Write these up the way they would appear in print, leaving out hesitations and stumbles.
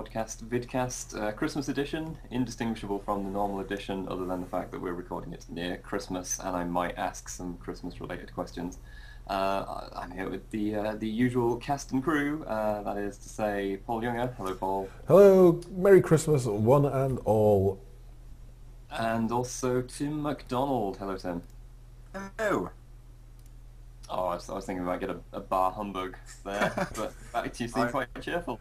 Podcast Vidcast Christmas edition, indistinguishable from the normal edition other than the fact that we're recording it near Christmas and I might ask some Christmas-related questions. I'm here with the usual cast and crew, that is to say Paul Younger. Hello, Paul. Hello, Merry Christmas, one and all. And also Tim MacDonald. Hello, Tim. Hello. Oh, I was thinking about get a bar humbug there, but back to you seem quite cheerful.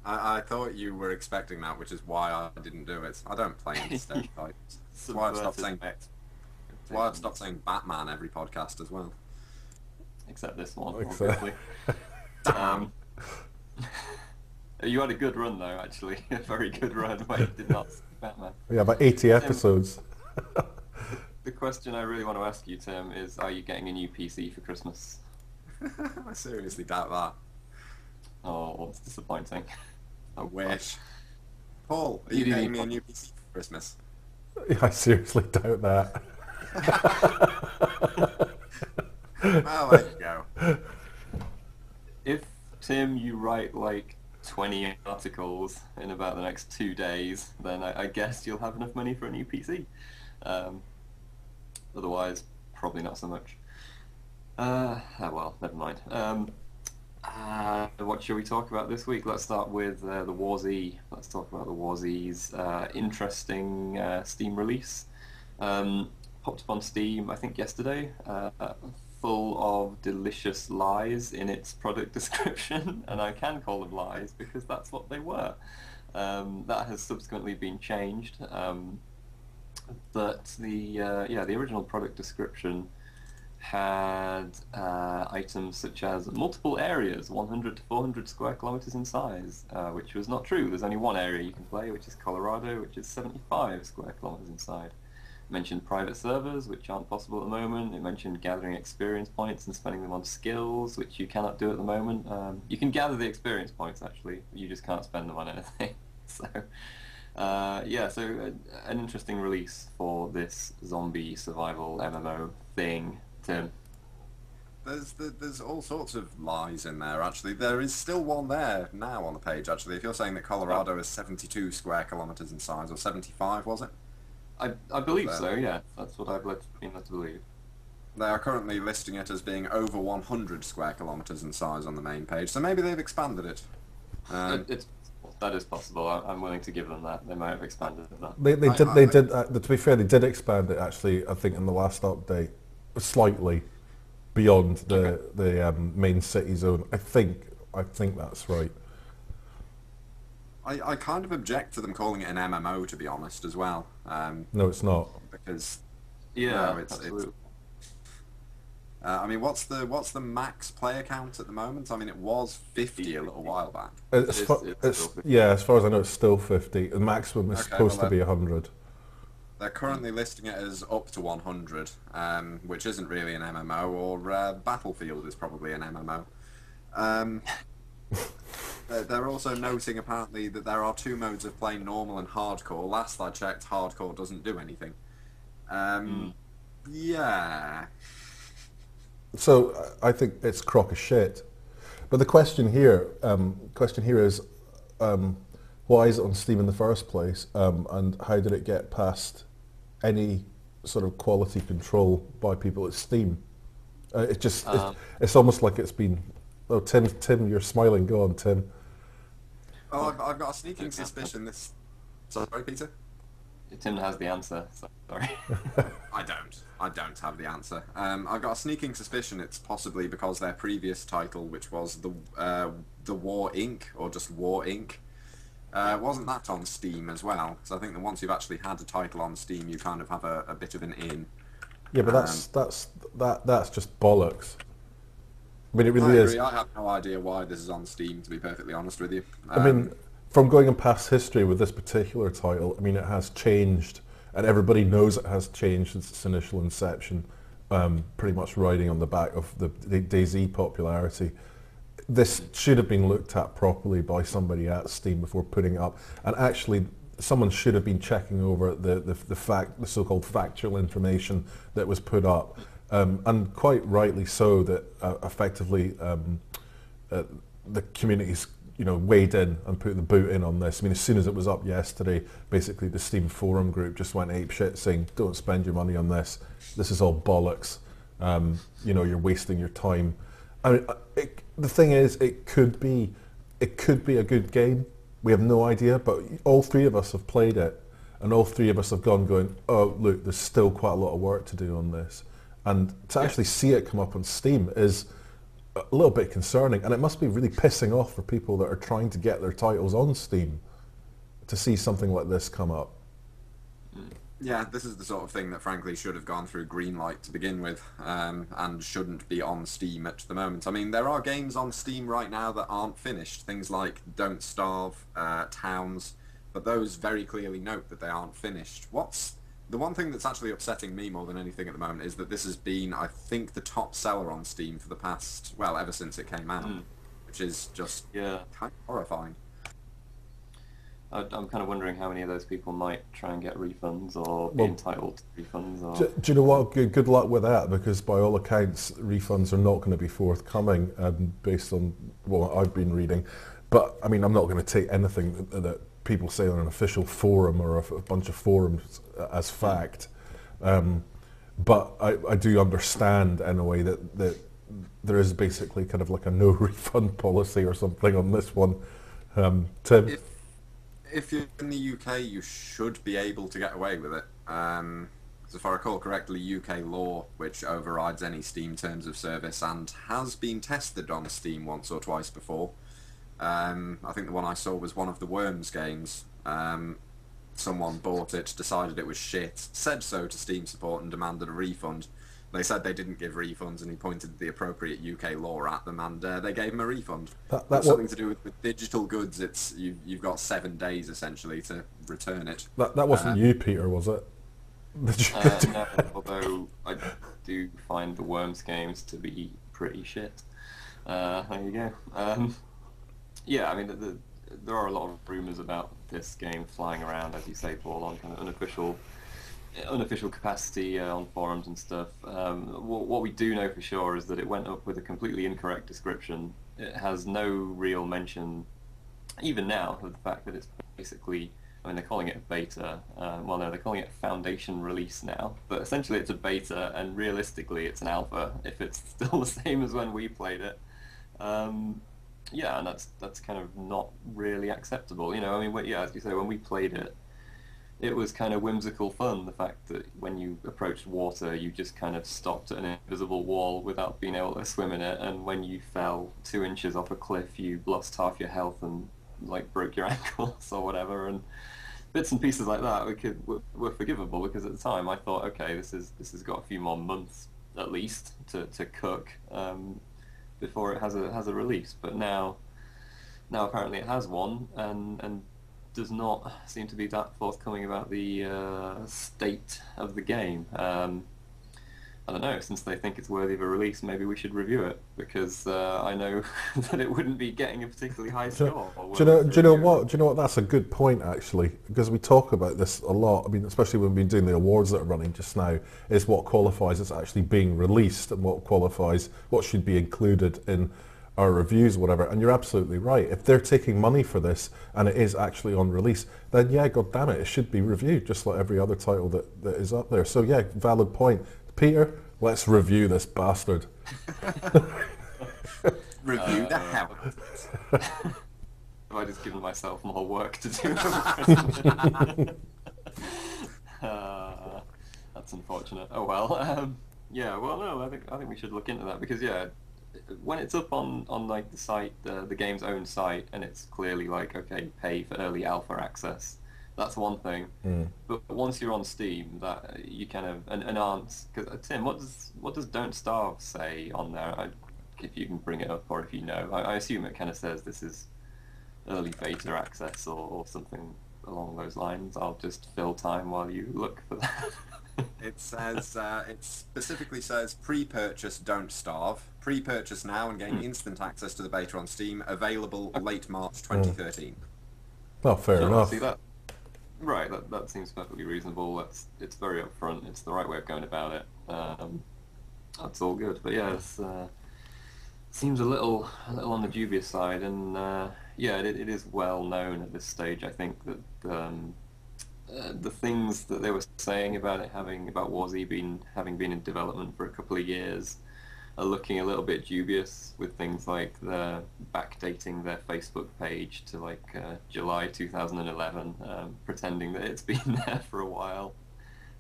I thought you were expecting that, which is why I didn't do it. I don't play any stereotypes. That's why I've stopped saying Batman every podcast as well. Except this one, obviously. You had a good run though, actually. A very good run where you did not say Batman. Yeah, about 80 episodes. The question I really want to ask you, Tim, is are you getting a new PC for Christmas? I seriously doubt that. Oh, it's disappointing. I wish. Paul, are you getting me a new PC for Christmas? I seriously doubt that. Well, there you go. If, Tim, you write like 20 articles in about the next 2 days, then I guess you'll have enough money for a new PC. Otherwise, probably not so much. Well, never mind. What shall we talk about this week? Let's start with the War Z. Let's talk about the War Z's interesting Steam release. Popped up on Steam, I think yesterday, full of delicious lies in its product description, and I can call them lies because that's what they were. That has subsequently been changed, but the original product description had items such as multiple areas, 100 to 400 square kilometers in size, which was not true. There's only one area you can play, which is Colorado, which is 75 square kilometers inside. It mentioned private servers, which aren't possible at the moment. It mentioned gathering experience points and spending them on skills, which you cannot do at the moment. You can gather the experience points, actually, but you just can't spend them on anything. So, an interesting release for this zombie survival MMO thing. Tim? There's all sorts of lies in there, actually. There is still one there now on the page, actually. If you're saying that Colorado is 72 square kilometers in size, or 75, was it? I believe so, yeah. That's what I've been led to believe. They are currently listing it as being over 100 square kilometers in size on the main page, so maybe they've expanded it. That is possible. I'm willing to give them that. They might have expanded that. They did. To be fair, they did expand it actually. I think in the last update, slightly beyond the main city zone. I think that's right. I kind of object to them calling it an MMO, to be honest, as well. No, it's not. Because absolutely. I mean, what's the max player count at the moment? I mean, it was 50 a little while back. As far as I know, it's still 50. The maximum is supposed to be 100. They're currently listing it as up to 100, which isn't really an MMO, or Battlefield is probably an MMO. They're also noting, apparently, that there are 2 modes of play, normal and hardcore. Last I checked, hardcore doesn't do anything. Yeah. So I think it's crock of shit. But the question here is, why is it on Steam in the first place, and how did it get past any sort of quality control by people at Steam? It's almost like it's been. Oh, Tim, you're smiling. Go on, Tim. Oh, I've got a sneaking suspicion this... Sorry, Peter? Tim has the answer, so sorry. I don't have the answer. I've got a sneaking suspicion it's possibly because their previous title, which was the War Inc., or just War Inc., wasn't that on Steam as well? So I think that once you've actually had a title on Steam, you kind of have a bit of an in. Yeah, but that's just bollocks. I mean, it really is. I have no idea why this is on Steam, to be perfectly honest with you. I mean, from going in past history with this particular title, I mean, it has changed, and everybody knows it has changed since its initial inception, pretty much riding on the back of the DayZ popularity. This should have been looked at properly by somebody at Steam before putting it up, and actually someone should have been checking over the so-called factual information that was put up. And quite rightly so, that effectively the community's weighed in and put the boot in on this. I mean, as soon as it was up yesterday, basically the Steam forum group just went apeshit saying, don't spend your money on this. This is all bollocks. You're wasting your time. I mean, the thing is, it could be a good game. We have no idea, but all three of us have played it, and all three of us have going, oh, look, there's still quite a lot of work to do on this. And to actually see it come up on Steam is a little bit concerning, and it must be really pissing off for people that are trying to get their titles on Steam to see something like this come up. Yeah, this is the sort of thing that frankly should have gone through Greenlight to begin with, and shouldn't be on Steam at the moment. I mean, there are games on Steam right now that aren't finished, things like Don't Starve, Towns, but those very clearly note that they aren't finished. The one thing that's actually upsetting me more than anything at the moment is that this has been, I think, the top seller on Steam for the past, well, ever since it came out, which is just kind of horrifying. I'm kind of wondering how many of those people might try and get refunds or be entitled to refunds. Or... Do you know what? Good luck with that, because by all accounts, refunds are not going to be forthcoming, based on what I've been reading. But, I mean, I'm not going to take anything that people say on an official forum or a bunch of forums as fact. But I do understand in a way that there is basically kind of like a no refund policy or something on this one. Tim? If you're in the UK, you should be able to get away with it. So if I recall correctly, UK law, which overrides any Steam terms of service and has been tested on Steam once or twice before. I think the one I saw was one of the Worms games. Someone bought it, decided it was shit, said so to Steam support and demanded a refund. They said they didn't give refunds, and he pointed the appropriate UK law at them, and they gave him a refund. That's something to do with digital goods. It's you've got 7 days essentially to return it. That wasn't you, Peter, was it? No, although I do find the Worms games to be pretty shit. There you go. Yeah, I mean, there are a lot of rumours about this game flying around, as you say, Paul, on kind of unofficial capacity on forums and stuff. What we do know for sure is that it went up with a completely incorrect description. It has no real mention, even now, of the fact that it's basically, I mean, they're calling it a beta. Well, no, they're calling it a foundation release now, but essentially it's a beta, and realistically it's an alpha, if it's still the same as when we played it. Yeah, and that's kind of not really acceptable. I mean, as you say, when we played it, it was kind of whimsical fun, the fact that when you approached water, you just kind of stopped at an invisible wall without being able to swim in it, and when you fell 2 inches off a cliff, you lost half your health and, like, broke your ankles or whatever, and bits and pieces like that were forgivable, because at the time I thought, okay, this has got a few more months, at least, to cook, before it has a release. But now apparently it has one, and does not seem to be that forthcoming about the state of the game. I don't know, since they think it's worthy of a release, maybe we should review it, because I know that it wouldn't be getting a particularly high score. Do you know what? That's a good point, actually, because we talk about this a lot. I mean, especially when we've been doing the awards that are running just now, is what qualifies as actually being released and what should be included in our reviews or whatever. And you're absolutely right. If they're taking money for this and it is actually on release, then yeah, god damn it should be reviewed just like every other title that is up there. So yeah, valid point. Peter, let's review this bastard. Review the hell. Have I just given myself more work to do? That's unfortunate. Oh well. Yeah. Well, no. I think we should look into that, because when it's up on like the site, the game's own site, and it's clearly like, okay, pay for early alpha access. That's one thing. But once you're on Steam, that you kind of and aren't. Because Tim, what does Don't Starve say on there? If you can bring it up, or if you know, I assume it kind of says this is early beta access or something along those lines. I'll just fill time while you look for that. It says, it specifically says pre-purchase Don't Starve. Pre-purchase now and gain instant access to the beta on Steam. Available late March 2013. Well, fair enough. See that? Right, that seems perfectly reasonable. It's very upfront. It's the right way of going about it. That's all good. But yeah, it seems a little on the dubious side. And yeah, it is well known at this stage. I think that the things that they were saying about it about War Z having been in development for a couple of years are looking a little bit dubious, with things like the backdating their Facebook page to like July 2011, pretending that it's been there for a while.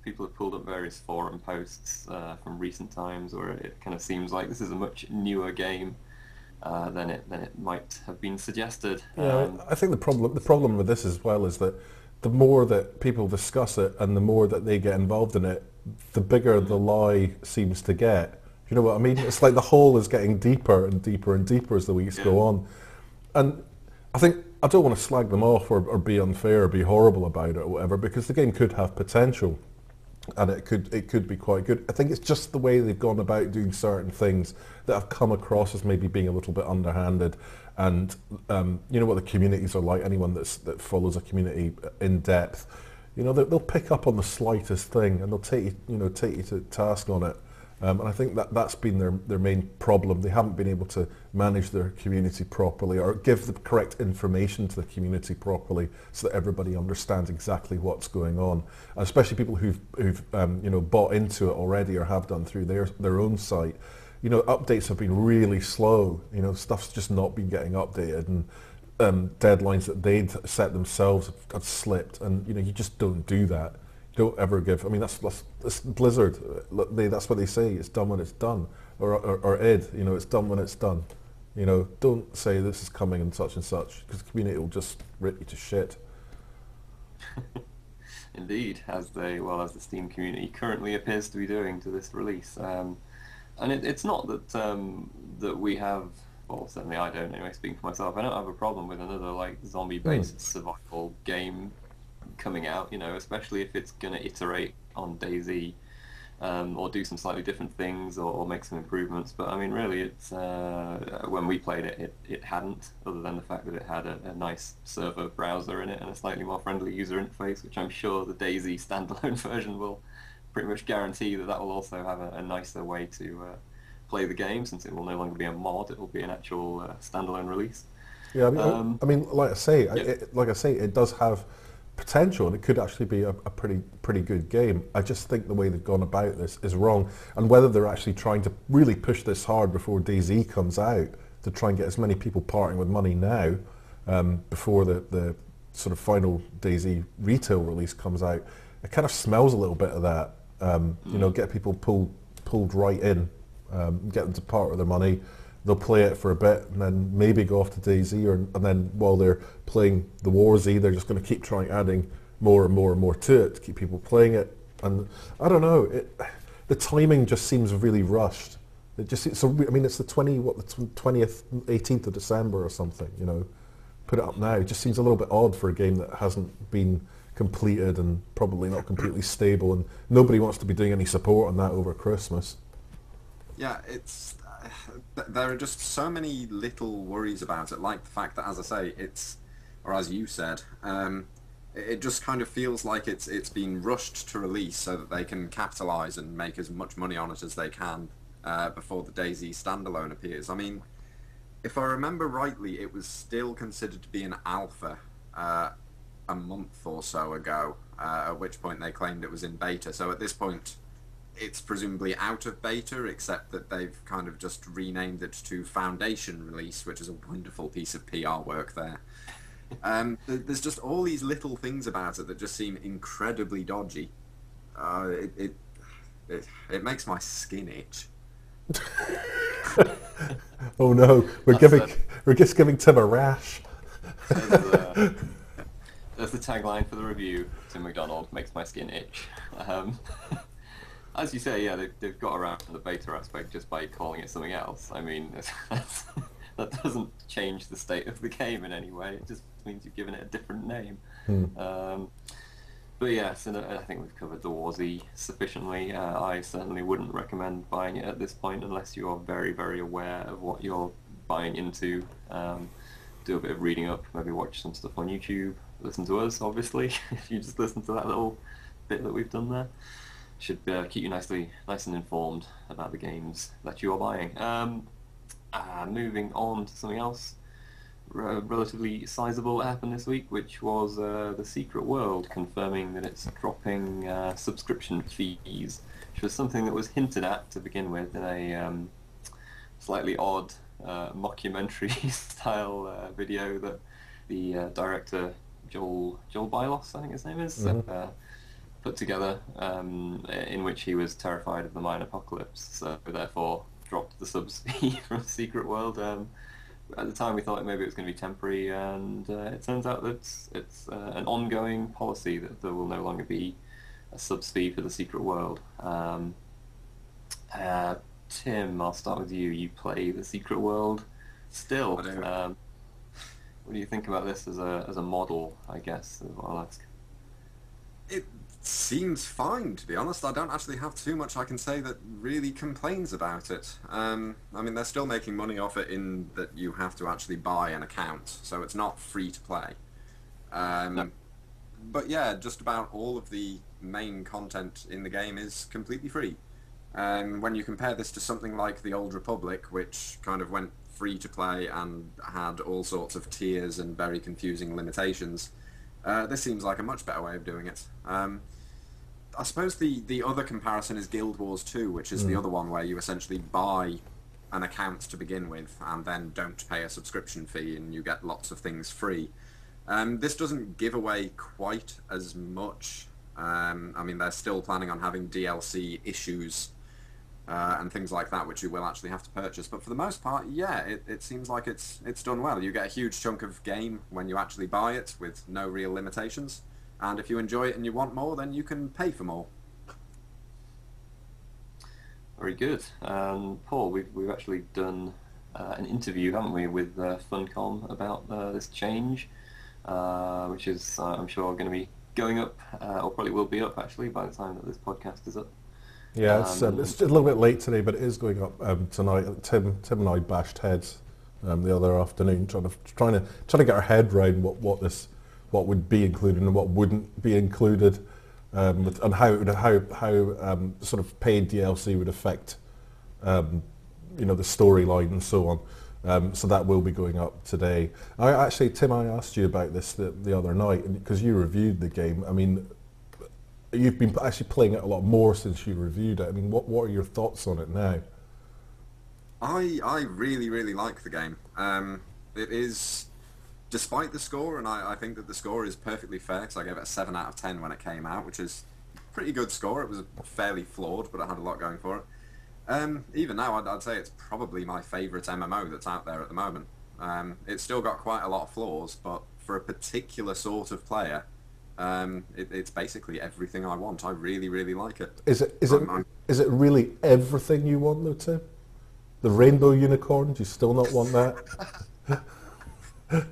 People have pulled up various forum posts from recent times where it kind of seems like this is a much newer game than it might have been suggested. Yeah, I think the problem with this as well is that the more that people discuss it and the more that they get involved in it, the bigger the lie seems to get. You know what I mean? It's like the hole is getting deeper and deeper and deeper as the weeks go on. And I think, I don't want to slag them off or be unfair or be horrible about it or whatever, because the game could have potential and it could be quite good. I think it's just the way they've gone about doing certain things that have come across as maybe being a little bit underhanded. And you know what the communities are like. Anyone that follows a community in depth, you know, they'll pick up on the slightest thing and they'll take you to task on it. And I think that's been their main problem. They haven't been able to manage their community properly or give the correct information to the community properly so that everybody understands exactly what's going on. And especially people who've you know, bought into it already or have done through their own site. You know, updates have been really slow. You know, stuff's just not been getting updated, and deadlines that they'd set themselves have slipped. And you know, you just don't do that. Don't ever give. I mean, that's Blizzard. That's what they say. It's done when it's done, or id. You know, it's done when it's done. You know, don't say this is coming and such, because the community will just rip you to shit. Indeed, as the Steam community currently appears to be doing to this release. And it's not that that we have, well, certainly I don't anyway, speaking for myself, I don't have a problem with another like zombie-based survival game coming out, you know, especially if it's going to iterate on DayZ or do some slightly different things or make some improvements. But I mean, really, it's when we played it, it hadn't, other than the fact that it had a nice server browser in it and a slightly more friendly user interface, which I'm sure the DayZ standalone version will pretty much guarantee that will also have a nicer way to play the game, since it will no longer be a mod, it will be an actual standalone release. Yeah, I mean, like I say, it does have potential, and it could actually be a pretty good game. I just think the way they've gone about this is wrong, and whether they're actually trying to really push this hard before DayZ comes out to try and get as many people parting with money now before the sort of final DayZ retail release comes out, it kind of smells a little bit of that. You know, get people pulled right in, get them to part with their money. They'll play it for a bit and then maybe go off to DayZ, and then while they're playing the War Z, they're just going to keep trying adding more and more and more to it to keep people playing it. And I don't know, the timing just seems really rushed. It just, so I mean, it's the 20th, 18th of December or something. You know, put it up now. It just seems a little bit odd for a game that hasn't been completed and probably not completely stable, and nobody wants to be doing any support on that over Christmas. Yeah, there are just so many little worries about it, like the fact that, as I say, or as you said, it just kind of feels like it's been rushed to release so that they can capitalise and make as much money on it as they can before the DayZ standalone appears. I mean, if I remember rightly, it was still considered to be an alpha a month or so ago, at which point they claimed it was in beta. So at this point, it's presumably out of beta, except that they've kind of just renamed it to Foundation Release, which is a wonderful piece of PR work there. There's just all these little things about it that just seem incredibly dodgy. It makes my skin itch. Oh no, we're just giving Tim a rash. That's the tagline for the review. Tim McDonald makes my skin itch. As you say, yeah, they've got around the beta aspect just by calling it something else. I mean, that doesn't change the state of the game in any way. It just means you've given it a different name. But yes, and I think we've covered the War Z sufficiently. I certainly wouldn't recommend buying it at this point unless you are very, very aware of what you're buying into. Do a bit of reading up, maybe watch some stuff on YouTube, listen to us, obviously. If you just listen to that little bit that we've done there, should keep you nice and informed about the games that you are buying. Moving on to something else. relatively sizable happened this week, which was the Secret World confirming that it's dropping subscription fees, which was something that was hinted at to begin with in a slightly odd mockumentary style video that the director Joel Bylos, I think his name is, put together, in which he was terrified of the mine apocalypse, so therefore dropped the subs fee from Secret World. At the time we thought maybe it was going to be temporary, and it turns out that it's an ongoing policy that there will no longer be a subs fee for the Secret World. Tim, I'll start with you. You play the Secret World still. I do. What do you think about this as a model, I guess, is what I'll ask. It seems fine, to be honest. I don't actually have too much I can say that really complains about it. I mean, they're still making money off it in that you have to actually buy an account, so it's not free to play. No. But yeah, just about all of the main content in the game is completely free. When you compare this to something like the Old Republic, which kind of went free to play and had all sorts of tiers and very confusing limitations, this seems like a much better way of doing it. I suppose the other comparison is Guild Wars 2, which is the other one where you essentially buy an account to begin with and then don't pay a subscription fee and you get lots of things free. This doesn't give away quite as much. I mean, they're still planning on having DLC issues and things like that, which you will actually have to purchase. But for the most part, yeah, it seems like it's done well. You get a huge chunk of game when you actually buy it with no real limitations. And if you enjoy it and you want more, then you can pay for more. Very good. Paul, we've actually done an interview, haven't we, with Funcom about this change, which is, I'm sure, going to be going up, or probably will be up, actually, by the time that this podcast is up. Yeah, it's a little bit late today, but it is going up tonight. Tim and I bashed heads the other afternoon, trying to get our head around what would be included and what wouldn't be included, and how sort of paid DLC would affect the storyline and so on. So that will be going up today. Tim, I asked you about this the other night because you reviewed the game. I mean, you've been actually playing it a lot more since you reviewed it. I mean, what are your thoughts on it now? I really, really like the game. It is, despite the score, and I think that the score is perfectly fair, because I gave it a 7 out of 10 when it came out, which is a pretty good score. It was fairly flawed, but it had a lot going for it. Even now, I'd say it's probably my favourite MMO that's out there at the moment. It's still got quite a lot of flaws, but for a particular sort of player, it's basically everything I want. I really, really like it. Is it really everything you want, though, Tim? The rainbow unicorn? Do you still not want that?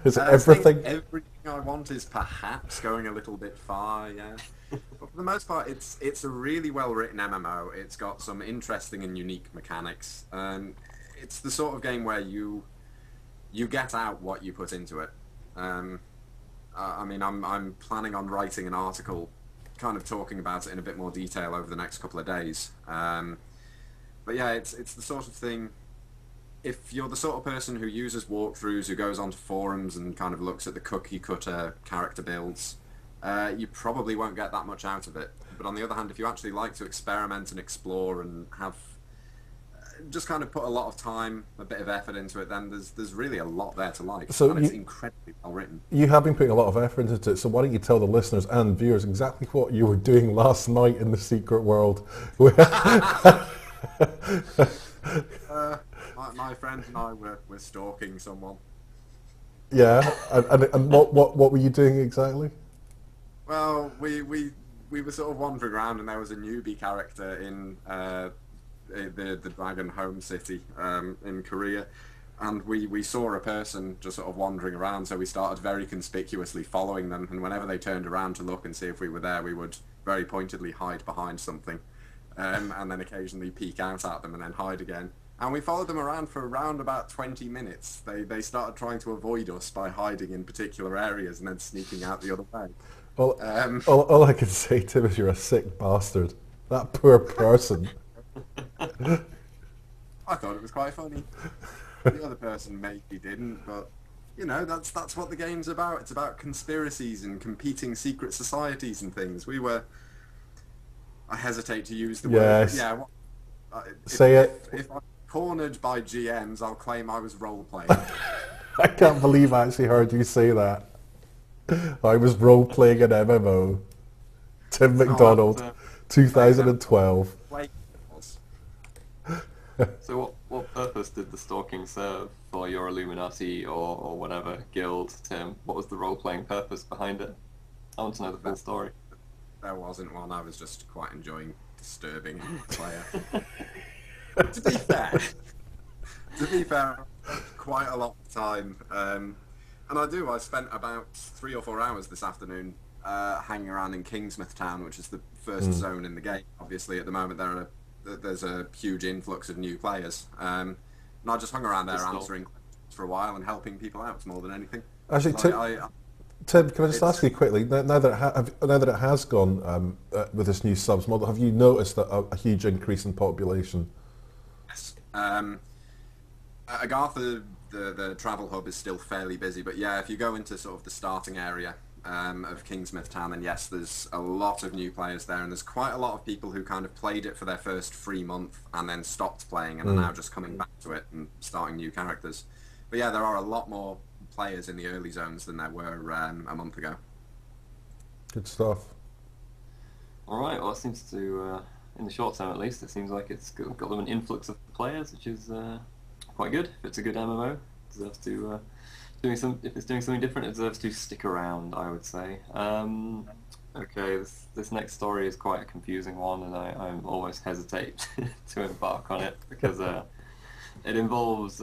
Is it everything? Everything I want is perhaps going a little bit far, yeah. But for the most part, it's a really well-written MMO. It's got some interesting and unique mechanics. It's the sort of game where you get out what you put into it. I mean, I'm planning on writing an article kind of talking about it in a bit more detail over the next couple of days. But yeah, it's the sort of thing, if you're the sort of person who uses walkthroughs, who goes onto forums and kind of looks at the cookie-cutter character builds, you probably won't get that much out of it. But on the other hand, if you actually like to experiment and explore and have just kind of put a lot of time, a bit of effort into it, then there's really a lot there to like. So and it's incredibly well written. You have been putting a lot of effort into it, so why don't you tell the listeners and viewers exactly what you were doing last night in the Secret World? My friend and I were stalking someone. Yeah, and what were you doing exactly? Well, we were sort of wandering around, and there was a newbie character in the Dragon home city in Korea, and we saw a person just sort of wandering around, so we started very conspicuously following them, and whenever they turned around to look and see if we were there, we would very pointedly hide behind something, and then occasionally peek out at them and then hide again. And we followed them around for around about 20 minutes. They started trying to avoid us by hiding in particular areas and then sneaking out the other way. Well, all I can say, Tim, is you're a sick bastard. That poor person. I thought it was quite funny. The other person maybe didn't, but you know, that's what the game's about. It's about conspiracies and competing secret societies and things. I hesitate to use the word, but Yes. yeah. Say it. If I'm cornered by GMs, I'll claim I was role playing. I can't believe I actually heard you say that. I was role-playing an MMO. Tim McDonald, 2012. So what purpose did the stalking serve for your Illuminati or whatever guild, Tim? What was the role-playing purpose behind it? I want to know the full story. There wasn't one. I was just quite enjoying disturbing the player. To be fair, quite a lot of time. And I spent about 3 or 4 hours this afternoon hanging around in Kingsmouth Town, which is the first zone in the game. Obviously, at the moment there's a huge influx of new players. And I just hung around there answering questions for a while and helping people out more than anything. Actually, Tim, can I just ask you quickly, now that it has gone with this new subs model, have you noticed a huge increase in population? Yes. Agartha, the travel hub, is still fairly busy, but yeah, if you go into sort of the starting area of Kingsmouth Town, then yes, there's a lot of new players there, and there's quite a lot of people who kind of played it for their first free month and then stopped playing and are now just coming back to it and starting new characters. But yeah, there are a lot more players in the early zones than there were a month ago. Good stuff. All right. Well, it seems to, in the short term at least, it seems like it's got them an influx of players, which is quite good. If it's a good MMO, it deserves to if it's doing something different, it deserves to stick around, I would say. Okay, this next story is quite a confusing one, and I almost hesitate to embark on it because it involves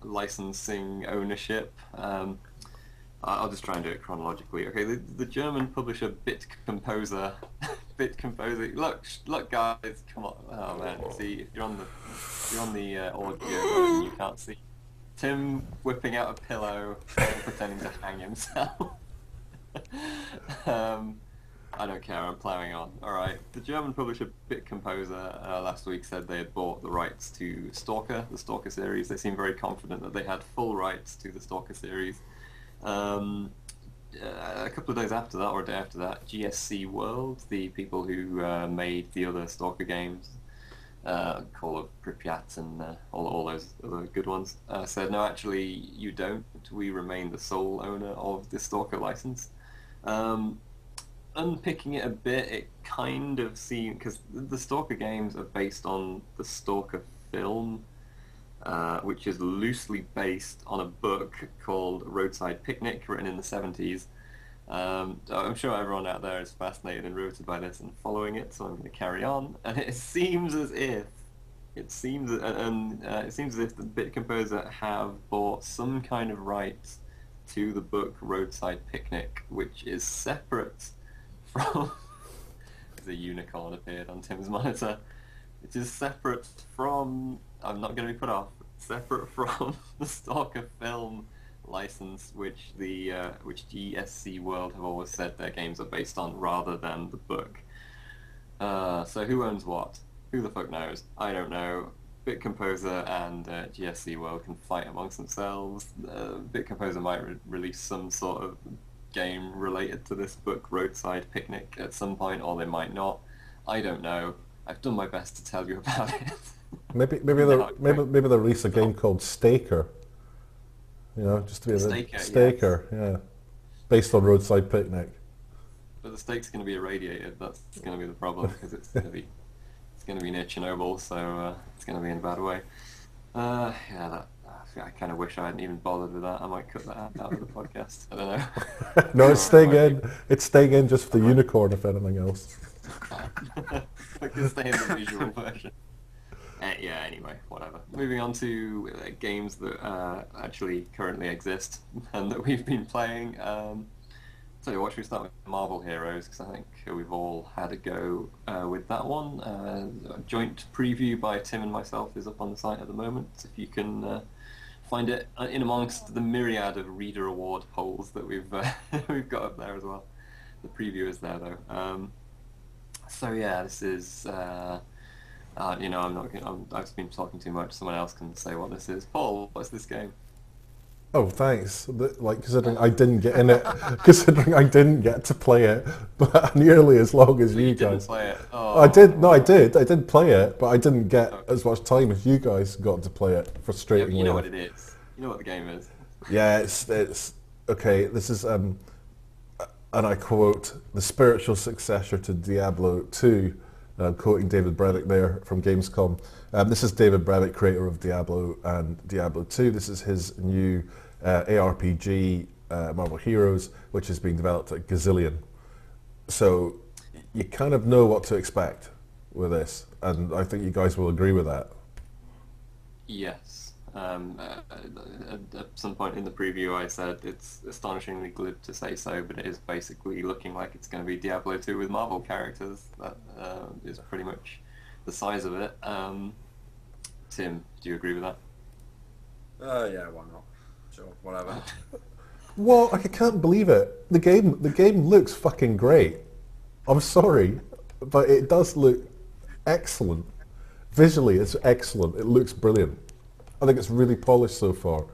licensing ownership. I'll just try and do it chronologically. Okay, the German publisher Bitcomposer, look guys, come on. Oh man, see, if you're on the audio, you can't see Tim whipping out a pillow and pretending to hang himself. I don't care, I'm ploughing on. Alright, the German publisher Bitcomposer last week said they had bought the rights to S.T.A.L.K.E.R, the S.T.A.L.K.E.R series. They seem very confident that they had full rights to the S.T.A.L.K.E.R series. A couple of days after that, or a day after that, GSC World, the people who made the other S.T.A.L.K.E.R games, Call of Pripyat and all those other good ones, said, no, actually, you don't. We remain the sole owner of the S.T.A.L.K.E.R license. Unpicking it a bit, it kind of seemed, because the S.T.A.L.K.E.R games are based on the S.T.A.L.K.E.R film, which is loosely based on a book called Roadside Picnic, written in the 70s. I'm sure everyone out there is fascinated and riveted by this and following it, so I'm going to carry on. And it seems as if the Bitcomposer have bought some kind of rights to the book Roadside Picnic, which is separate from the unicorn appeared on Tim's monitor. It is separate from, I'm not going to be put off, separate from the S.T.A.L.K.E.R film license, which GSC World have always said their games are based on, rather than the book. So who owns what? Who the fuck knows? I don't know. Bitcomposer and GSC World can fight amongst themselves. Bitcomposer might release some sort of game related to this book, Roadside Picnic, at some point, or they might not. I don't know. I've done my best to tell you about it. Maybe they'll release a game called S.T.A.K.E.R. You know, just to be S.T.A.K.E.R, yes. Yeah, based on Roadside Picnic. But the stake's going to be irradiated. That's going to be the problem, because it's going to be near Chernobyl, so it's going to be in a bad way. I kind of wish I hadn't even bothered with that. I might cut that out of the podcast. I don't know. No, it's staying in. It's staying in just for the unicorn, if anything else. I can stay in the visual version. Anyway, whatever. Moving on to games that actually currently exist and that we've been playing. Tell you what, should we start with Marvel Heroes, because I think we've all had a go with that one. A joint preview by Tim and myself is up on the site at the moment, if you can find it in amongst the myriad of reader award polls that we've got up there as well. The preview is there though. So yeah, this is I've just been talking too much. Someone else can say what this is. Paul, what's this game? Oh, thanks. Like, considering I didn't get in it, considering I didn't get to play it, but nearly as long as But you you didn't guys. play it. I did. No, I Oh, did. I did play it, but I didn't get okay. as much time as you guys got to play it. Yeah, but you Frustratingly know what enough. it is. You know what the game is. Yeah, it's okay. This is and I quote, the spiritual successor to Diablo 2, quoting David Brevik there from Gamescom. This is David Brevik, creator of Diablo and Diablo 2. This is his new ARPG, Marvel Heroes, which is being developed at Gazillion. So you kind of know what to expect with this, and I think you guys will agree with that. Yes. At some point in the preview, I said it's astonishingly glib to say so, but it is basically looking like it's going to be Diablo 2 with Marvel characters. That is pretty much the size of it. Tim, do you agree with that? Yeah, why not? Sure, whatever. Well, I can't believe it. The game looks fucking great. I'm sorry, but it does look excellent. Visually, it's excellent. It looks brilliant. I think it's really polished so far.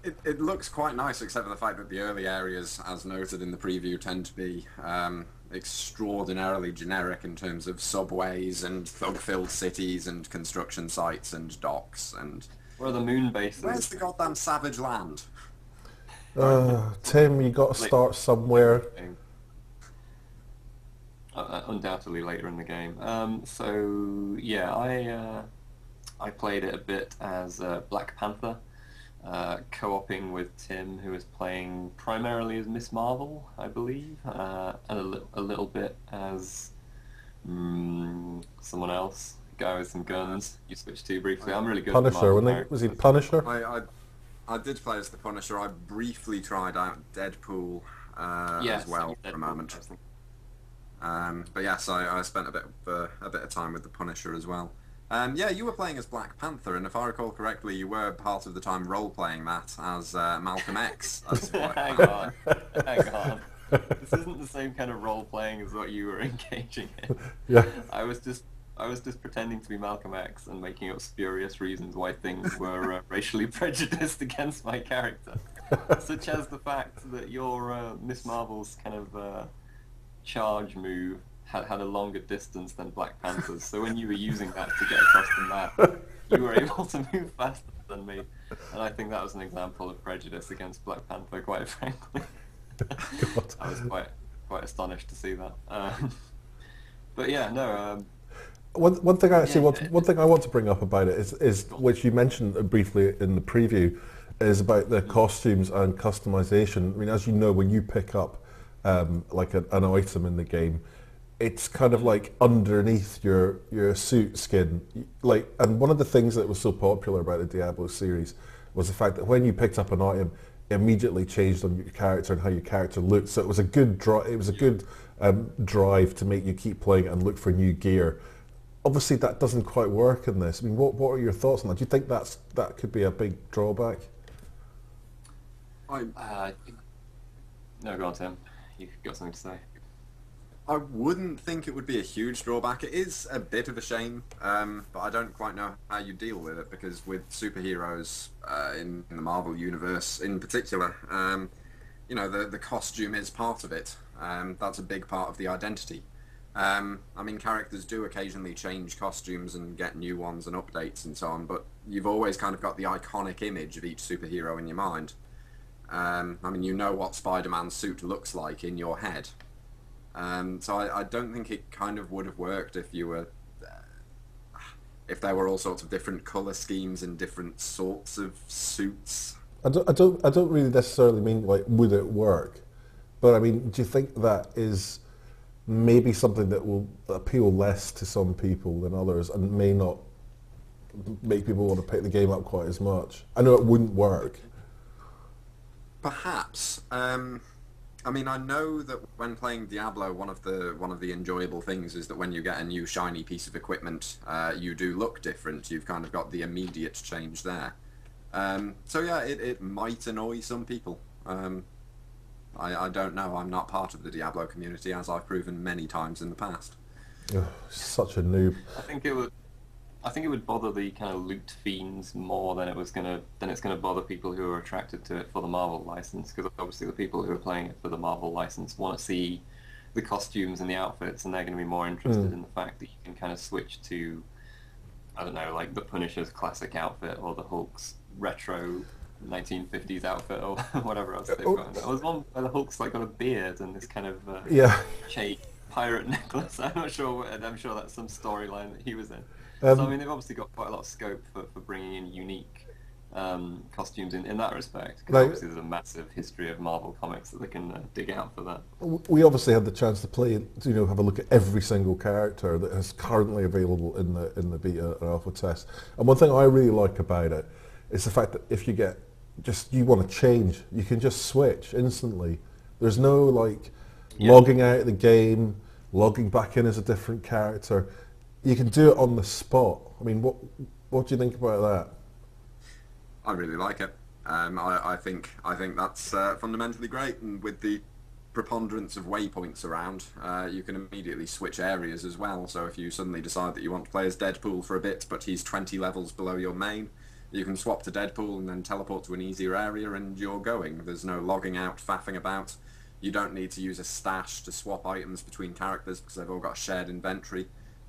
It looks quite nice, except for the fact that the early areas, as noted in the preview, tend to be extraordinarily generic in terms of subways and thug-filled cities and construction sites and docks and... Where are the moon bases? Where's the goddamn savage land? Tim, you got to start somewhere. Undoubtedly later in the game. So yeah, I played it a bit as Black Panther, co-oping with Tim, who was playing primarily as Miss Marvel, I believe, and a little bit as someone else, a guy with some guns. You switched to briefly. I'm really good at Punisher, Marvel was he characters. Punisher? I did play as the Punisher. I briefly tried out Deadpool Yes, as well you for a said moment. interesting. But yes, I spent a bit of time with the Punisher as well. Yeah, you were playing as Black Panther, and if I recall correctly, you were part of the time role-playing that as Malcolm X. As Hang on, hang on. This isn't the same kind of role playing as what you were engaging in. Yeah. I was just pretending to be Malcolm X and making up spurious reasons why things were racially prejudiced against my character, such as the fact that your Miss Marvel's kind of charge move had a longer distance than Black Panther's. So when you were using that to get across the map, you were able to move faster than me, and I think that was an example of prejudice against Black Panther, quite frankly. God. I was quite astonished to see that. But yeah, no. One thing I actually Yeah. one thing I want to bring up about it is which you mentioned briefly in the preview, is about the costumes and customization. I mean, as you know, when you pick up like an item in the game, it's kind of like underneath your suit skin. Like, and one of the things that was so popular about the Diablo series was the fact that when you picked up an item, it immediately changed on your character and how your character looked. So it was a good drive to make you keep playing it and look for new gear. Obviously, that doesn't quite work in this. I mean, what are your thoughts on that? Do you think that could be a big drawback? No, go on, Tim. You've got something to say. I wouldn't think it would be a huge drawback. It is a bit of a shame, but I don't quite know how you deal with it, because with superheroes in the Marvel universe in particular, you know, the costume is part of it. That's a big part of the identity. I mean, characters do occasionally change costumes and get new ones and updates and so on, but you've always kind of got the iconic image of each superhero in your mind. I mean, you know what Spider-Man's suit looks like in your head. So I don't think it kind of would have worked if you were, if there were all sorts of different colour schemes and different sorts of suits. I don't really necessarily mean like would it work, but I mean, do you think that is maybe something that will appeal less to some people than others and may not make people want to pick the game up quite as much? I know it wouldn't work. Perhaps. I mean, I know that when playing Diablo, one of the enjoyable things is that when you get a new shiny piece of equipment, you do look different. You've kind of got the immediate change there. So yeah, it might annoy some people. I don't know. I'm not part of the Diablo community, as I've proven many times in the past. Ugh, such a noob. I think it would. I think it would bother the kind of loot fiends more than it's gonna bother people who are attracted to it for the Marvel license, because obviously the people who are playing it for the Marvel license want to see the costumes and the outfits, and they're going to be more interested in the fact that you can kind of switch to, I don't know, like the Punisher's classic outfit or the Hulk's retro 1950s outfit or whatever else they've got. There was one where the Hulk's like got a beard and this kind of Yeah. chain pirate necklace. I'm sure that's some storyline that he was in. So I mean, they've obviously got quite a lot of scope for bringing in unique costumes in that respect. Because obviously there's a massive history of Marvel comics that they can dig out for that. We obviously had the chance to play, have a look at every single character that is currently available in the beta and alpha test. And one thing I really like about it is the fact that if you want to change, you can just switch instantly. There's no logging out of the game, logging back in as a different character. You can do it on the spot. I mean, what do you think about that? I really like it. I think that's fundamentally great, and with the preponderance of waypoints around, you can immediately switch areas as well. So if you suddenly decide that you want to play as Deadpool for a bit, but he's 20 levels below your main, you can swap to Deadpool and then teleport to an easier area, and you're going. There's no logging out, faffing about. You don't need to use a stash to swap items between characters because they've all got a shared inventory.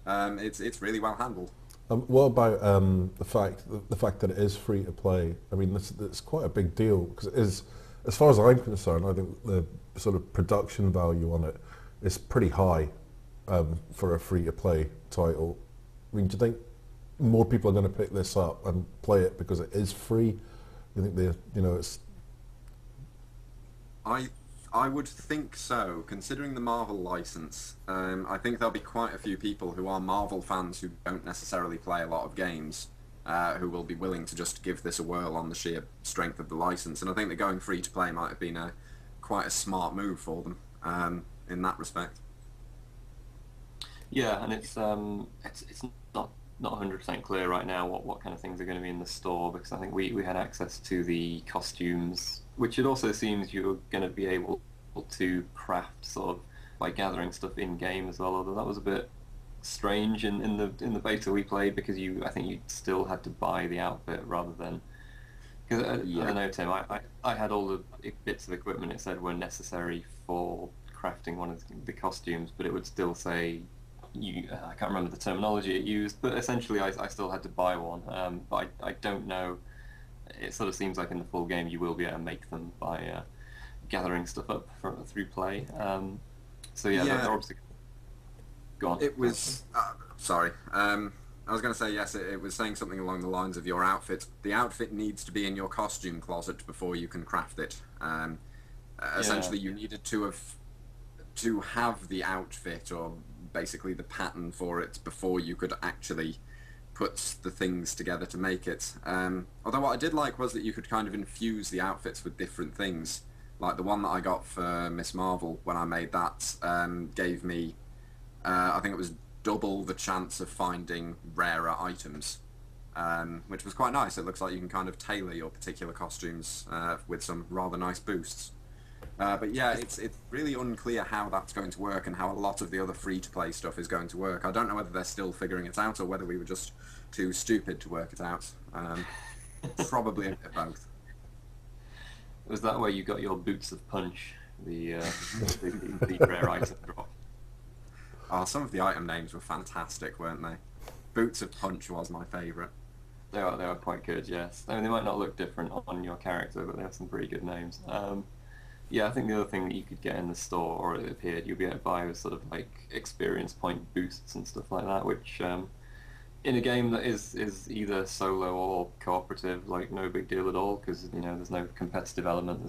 It's really well handled. What about the fact that it is free to play? I mean, it's quite a big deal because it is, as far as I'm concerned, I think the sort of production value on it is pretty high for a free to play title. I mean, do you think more people are going to pick this up and play it because it is free? You think it's? I would think so, considering the Marvel license. I think there'll be quite a few people who are Marvel fans who don't necessarily play a lot of games, who will be willing to just give this a whirl on the sheer strength of the license. And I think that going free to play might have been quite a smart move for them in that respect. Yeah, and it's not 100% clear right now what kind of things are going to be in the store, because I think we had access to the costumes, which it also seems you're going to be able to craft sort of by gathering stuff in game as well. Although that was a bit strange in the beta we played, because I think you still had to buy the outfit rather than. Because I don't know, Tim. I had all the bits of equipment it said were necessary for crafting one of the costumes, but it would still say. I can't remember the terminology it used, but essentially I still had to buy one. But I don't know. It sort of seems like in the full game you will be able to make them by gathering stuff up through play. So yeah, they're obviously. Go on. It was sorry. I was going to say yes. It was saying something along the lines of your outfit. The outfit needs to be in your costume closet before you can craft it. Essentially, you needed to have the outfit, or basically the pattern for it, before you could actually put the things together to make it. Although what I did like was that you could kind of infuse the outfits with different things. Like the one that I got for Miss Marvel when I made that gave me, I think it was double the chance of finding rarer items, which was quite nice. It looks like you can kind of tailor your particular costumes with some rather nice boosts. But yeah, it's really unclear how that's going to work and how a lot of the other free-to-play stuff is going to work. I don't know whether they're still figuring it out or whether we were just too stupid to work it out. Probably a bit of both. Was that where you got your Boots of Punch, the rare item drop? Oh, some of the item names were fantastic, weren't they? Boots of Punch was my favourite. They are quite good, yes. I mean, they might not look different on your character, but they have some pretty good names. Yeah, I think the other thing that you could get in the store, or it appeared you'll be able to buy, was sort of like experience point boosts and stuff like that, which in a game that is either solo or cooperative, like no big deal at all, because there's no competitive element,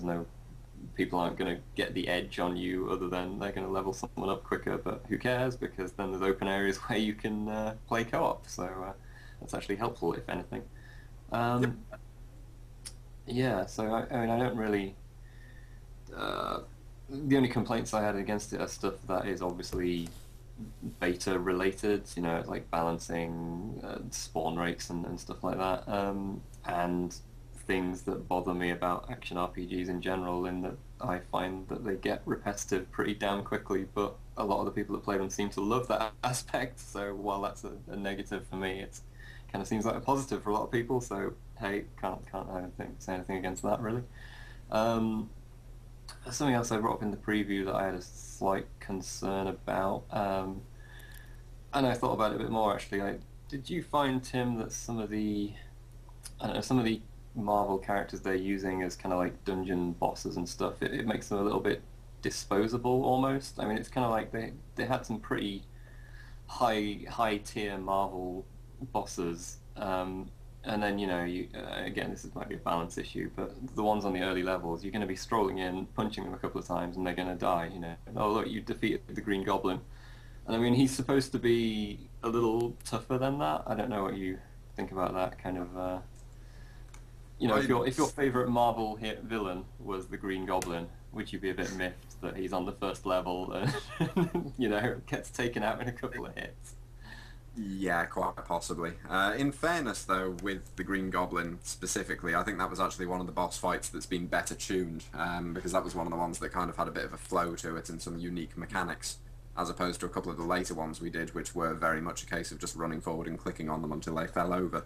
people aren't going to get the edge on you other than they're going to level someone up quicker, but who cares, because then there's open areas where you can play co-op, so that's actually helpful, if anything. Yeah, so I mean, I don't really... the only complaints I had against it are stuff that is obviously beta related, like balancing spawn rates and stuff like that, and things that bother me about action RPGs in general, in that I find that they get repetitive pretty damn quickly, but a lot of the people that play them seem to love that aspect, so while that's a negative for me, kind of seems like a positive for a lot of people. So hey, can't say anything against that really. Something else I brought up in the preview that I had a slight concern about, and I thought about it a bit more actually. Did you find, Tim, that some of the Marvel characters they're using as kind of like dungeon bosses and stuff, it makes them a little bit disposable almost? I mean, it's kind of like they had some pretty high tier Marvel bosses, and then again, might be a balance issue, but the ones on the early levels, you're going to be strolling in, punching them a couple of times, and they're going to die. Oh look, you defeated the Green Goblin, and I mean he's supposed to be a little tougher than that. I don't know what you think about that kind of. If your favourite Marvel hit villain was the Green Goblin, would you be a bit miffed that he's on the first level and gets taken out in a couple of hits? Yeah, quite possibly. In fairness, though, with the Green Goblin specifically, I think that was actually one of the boss fights that's been better tuned, because that was one of the ones that kind of had a bit of a flow to it and some unique mechanics, as opposed to a couple of the later ones we did, which were very much a case of just running forward and clicking on them until they fell over.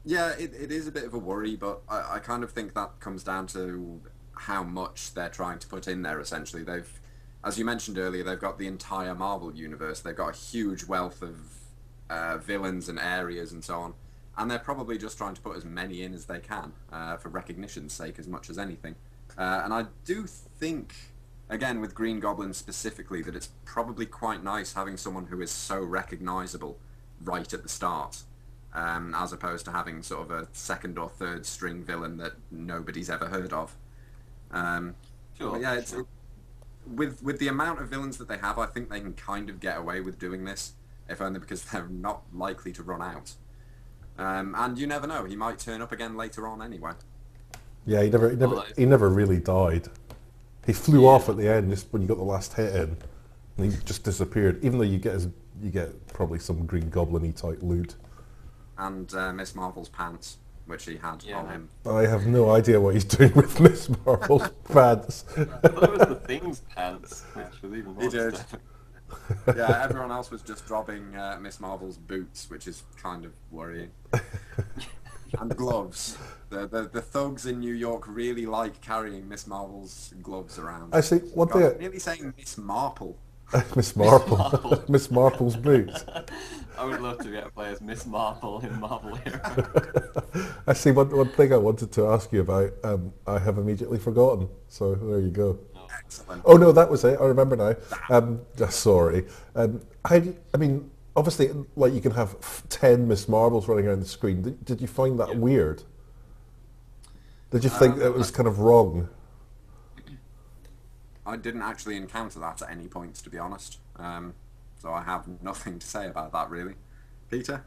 Yeah, it is a bit of a worry, but I kind of think that comes down to how much they're trying to put in there, essentially. As you mentioned earlier, they've got the entire Marvel universe. They've got a huge wealth of villains and areas and so on. And they're probably just trying to put as many in as they can, for recognition's sake as much as anything. And I do think, again, with Green Goblin specifically, that it's probably quite nice having someone who is so recognisable right at the start. As opposed to having sort of a second or third string villain that nobody's ever heard of. Sure. But yeah, with the amount of villains that they have, I think they can kind of get away with doing this, if only because they're not likely to run out. And you never know, he might turn up again later on anyway. Yeah, he never really died. He flew off at the end just when you got the last hit in, and he just disappeared. Even though you get probably some Green Goblin-y type loot. And Miss Marvel's pants, which he had on him. I have no idea what he's doing with Miss Marvel's pants. I thought it was the Thing's pants, which was even more He did. disturbing. Yeah, everyone else was just dropping Miss Marvel's boots, which is kind of worrying. And gloves. The thugs in New York really like carrying Miss Marvel's gloves around. Actually, Nearly saying Miss Marple. Miss Marple. Miss Marple's boots. I would love to be able to play as Miss Marple in Marvel Hero. Actually, one thing I wanted to ask you about, I have immediately forgotten. So there you go. Excellent. Oh no, that was it. I remember now. Sorry. I mean, obviously, like you can have 10 Miss Marbles running around the screen. Did you find that weird? Did you think it was kind of wrong? I didn't actually encounter that at any point, to be honest. So I have nothing to say about that, really. Peter?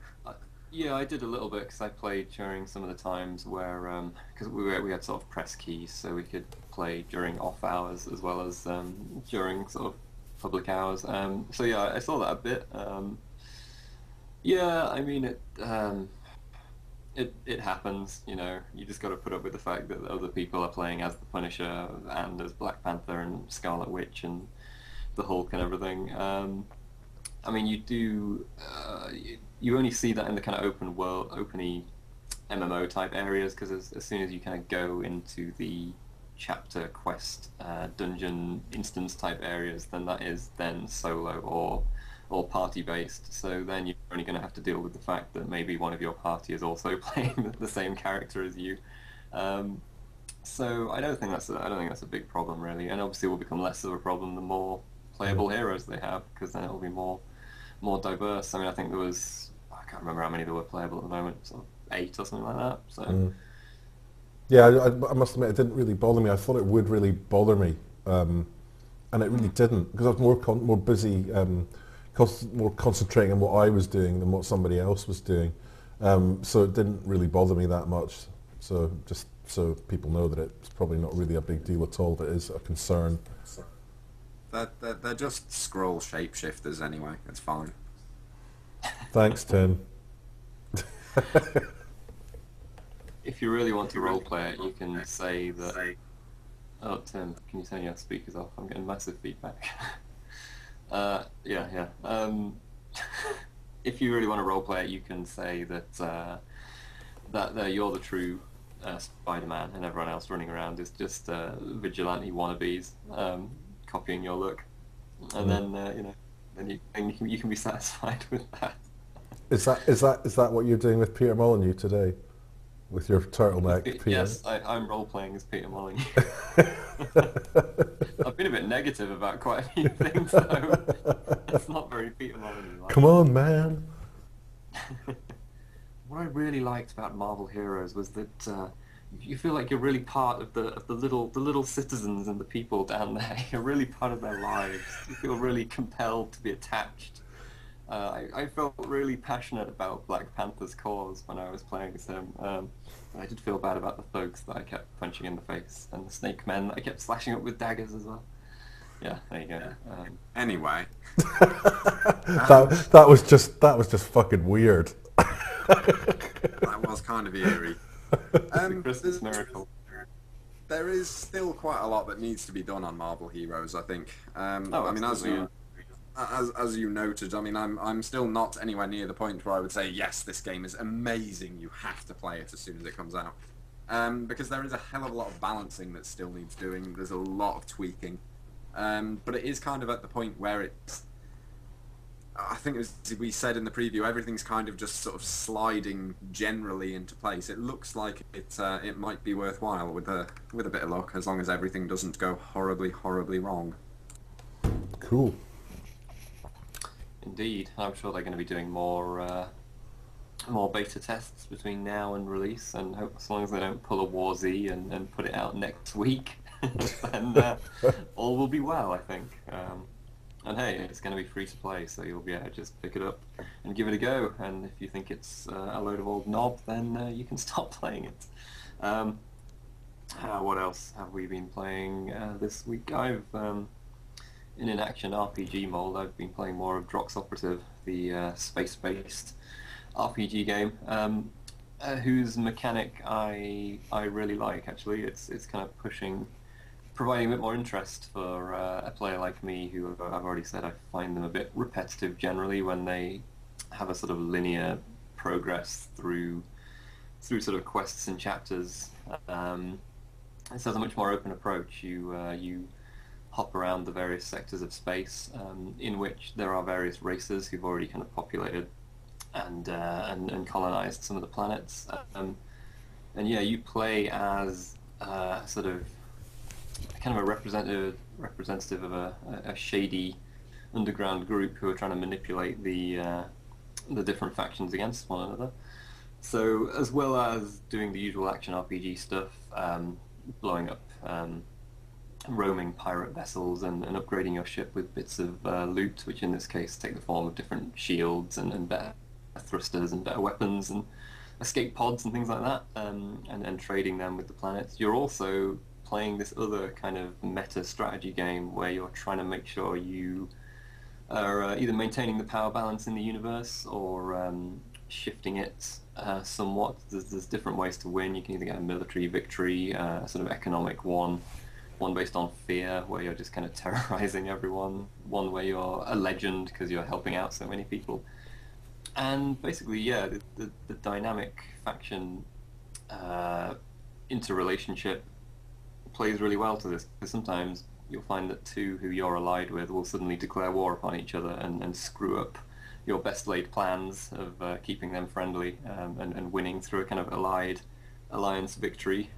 Yeah, I did a little bit because I played during some of the times where, because we had sort of press keys, so we could play during off hours as well as during sort of public hours. So yeah, I saw that a bit. Yeah, I mean it happens. You just got to put up with the fact that other people are playing as the Punisher and as Black Panther and Scarlet Witch and the Hulk and everything. I mean, you only see that in the kind of openy MMO type areas, because as soon as you kind of go into the chapter quest dungeon instance type areas, then that is then solo or party based. So then you're only going to have to deal with the fact that maybe one of your party is also playing the same character as you. So I don't think that's a big problem really, and obviously it will become less of a problem the more playable heroes they have, because then it will be more diverse. I mean, I think there was, I can't remember how many there were playable at the moment, sort of 8 or something like that. So yeah, I must admit it didn't really bother me. I thought it would really bother me, and it really didn't, because I was more busy, more concentrating on what I was doing than what somebody else was doing. So it didn't really bother me that much. So just so people know that it's probably not really a big deal at all, but it is a concern. They're just scroll shapeshifters anyway. It's fine. Thanks, Tim. If you really want to roleplay it, you can say that... Oh, Tim, can you turn your speakers off? I'm getting massive feedback. Yeah. if you really want to roleplay it, you can say that you're the true Spider-Man, and everyone else running around is just vigilante wannabes copying your look, and then then you can be satisfied with that. Is that what you're doing with Peter Molyneux today, with your turtleneck, Peter? Yes, I'm role-playing as Peter Molyneux. I've been a bit negative about quite a few things, though. It's not very Peter Molyneux. Come on, man. What I really liked about Marvel Heroes was that you feel like you're really part of the little citizens and the people down there. You're really part of their lives. You feel really compelled to be attached. I felt really passionate about Black Panther's cause when I was playing as him. I did feel bad about the folks that I kept punching in the face, and the snake men that I kept slashing up with daggers as well. Yeah, there you go. Anyway, that was just fucking weird. that was kind of eerie. Christmas miracle. There is still quite a lot that needs to be done on Marvel Heroes, I think. I mean, as you noted, I mean, I'm still not anywhere near the point where I would say, yes, this game is amazing, you have to play it as soon as it comes out. Because there is a hell of a lot of balancing that still needs doing, there's a lot of tweaking. But it is kind of at the point where it's, I think as we said in the preview, everything's kind of just sort of sliding generally into place. It looks like it might be worthwhile with a bit of luck, as long as everything doesn't go horribly, horribly wrong. Cool. Indeed, I'm sure they're going to be doing more beta tests between now and release, and hope as long as they don't pull a War Z and put it out next week, then all will be well, I think. And hey, it's going to be free to play, so you'll be able to just pick it up and give it a go. And if you think it's a load of old knob, then you can stop playing it. What else have we been playing this week? I've in an action RPG mold, I've been playing more of Drox Operative, the space-based RPG game, whose mechanic I really like. Actually, it's kind of providing a bit more interest for a player like me, who I've already said I find them a bit repetitive generally when they have a sort of linear progress through sort of quests and chapters. It has a much more open approach. You hop around the various sectors of space, in which there are various races who've already kind of populated and colonized some of the planets. And yeah, you play as sort of kind of a representative of a shady underground group who are trying to manipulate the different factions against one another. So as well as doing the usual action RPG stuff, blowing up roaming pirate vessels and upgrading your ship with bits of loot, which in this case take the form of different shields and better thrusters and better weapons and escape pods and things like that, and trading them with the planets. You're also playing this other kind of meta strategy game where you're trying to make sure you are either maintaining the power balance in the universe or shifting it somewhat. There's different ways to win. You can either get a military victory, a sort of economic one based on fear, where you're just kind of terrorizing everyone, one where you're a legend because you're helping out so many people. And basically, yeah, the dynamic faction interrelationship plays really well to this, because sometimes you'll find that two who you're allied with will suddenly declare war upon each other and screw up your best laid plans of keeping them friendly and winning through a kind of alliance victory.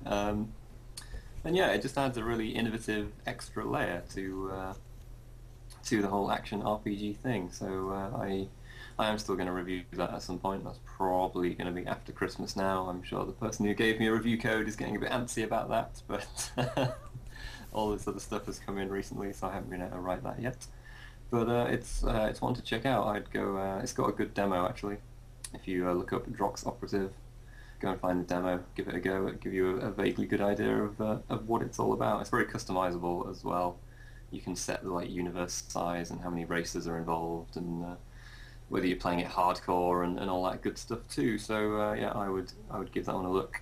And yeah, it just adds a really innovative extra layer to the whole action RPG thing. So I am still going to review that at some point. That's probably going to be after Christmas now. I'm sure the person who gave me a review code is getting a bit antsy about that, but all this other stuff has come in recently, so I haven't been able to write that yet. But it's one to check out. I'd go. It's got a good demo actually. If you look up Drox Operative, go and find the demo, give it a go. It'll give you a vaguely good idea of what it's all about. It's very customizable as well. You can set the universe size and how many races are involved, and whether you're playing it hardcore and all that good stuff too. So yeah, I would give that one a look.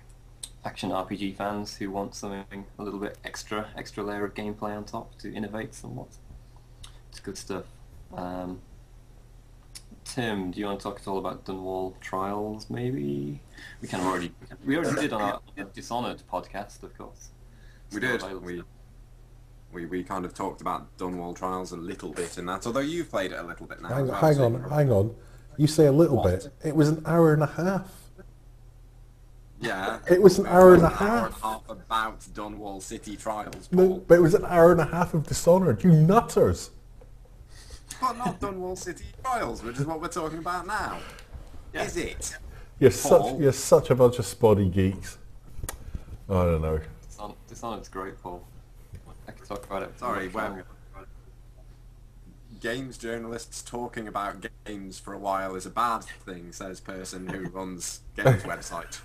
Action RPG fans who want something a little bit extra layer of gameplay on top to innovate somewhat. It's good stuff. Tim, do you want to talk at all about Dunwall Trials? Maybe we already did on our Dishonored podcast, of course. We Still did. available. We kind of talked about Dunwall Trials a little bit in that, although you've played it a little bit now. as well, Hang so on, hang on. You say a little bit. It was an hour and a half. Yeah. It was an hour and a An hour and a half. half about Dunwall City Trials, No, Paul. but it was an hour and a half of Dishonored. You nutters. But not Dunwall City Trials, which is what we're talking about now. Yeah. Is it? You're such a bunch of spotty geeks. I don't know. Dishonored's great, Paul. I could talk about it. for Sorry, much well, longer. games journalists talking about games for a while is a bad thing, says person who runs games website.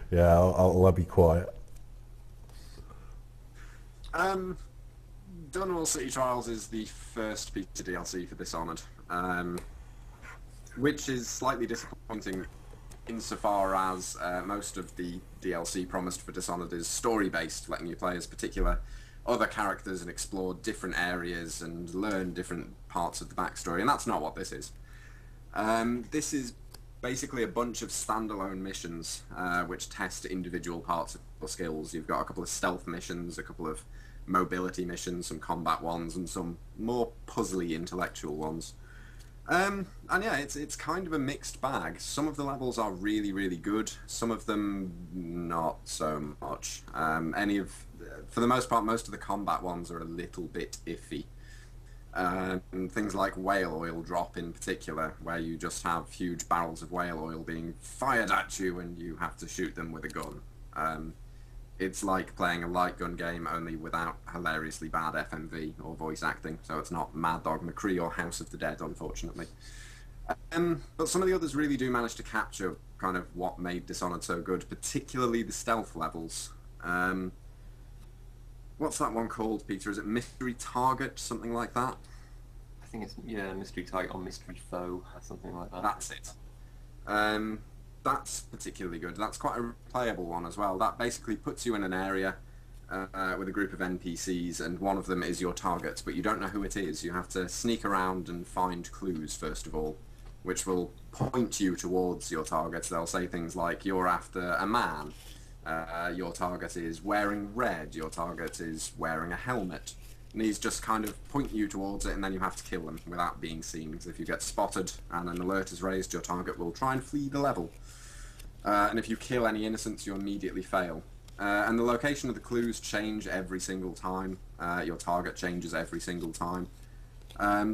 Yeah, I'll be quiet. Dunwall City Trials is the first piece of DLC for Dishonored, which is slightly disappointing insofar as most of the DLC promised for Dishonored is story-based, letting you play as particular other characters and explore different areas and learn different parts of the backstory, and that's not what this is. This is basically a bunch of standalone missions which test individual parts of your skills. You've got a couple of stealth missions, a couple of mobility missions, some combat ones, and some more puzzly intellectual ones. And yeah, it's kind of a mixed bag. Some of the levels are really, really good. Some of them not so much. For the most part, most of the combat ones are a little bit iffy. Things like whale oil drop in particular, where you just have huge barrels of whale oil being fired at you and you have to shoot them with a gun. It's like playing a light gun game, only without hilariously bad FMV or voice acting, so it's not Mad Dog McCree or House of the Dead, unfortunately. But some of the others really do manage to capture kind of what made Dishonored so good, particularly the stealth levels. What's that one called, Peter? Is it Mystery Target, something like that? I think it's Mystery Target or Mystery Foe or something like that. That's it. That's particularly good. That's quite a playable one as well. That basically puts you in an area with a group of NPCs, and one of them is your target, but you don't know who it is. You have to sneak around and find clues, first of all, which will point you towards your targets. They'll say things like, you're after a man, your target is wearing red, your target is wearing a helmet. And these just kind of point you towards it, and then you have to kill them without being seen, because if you get spotted and an alert is raised, your target will try and flee the level. And if you kill any innocents, you immediately fail. And the location of the clues change every single time. Your target changes every single time.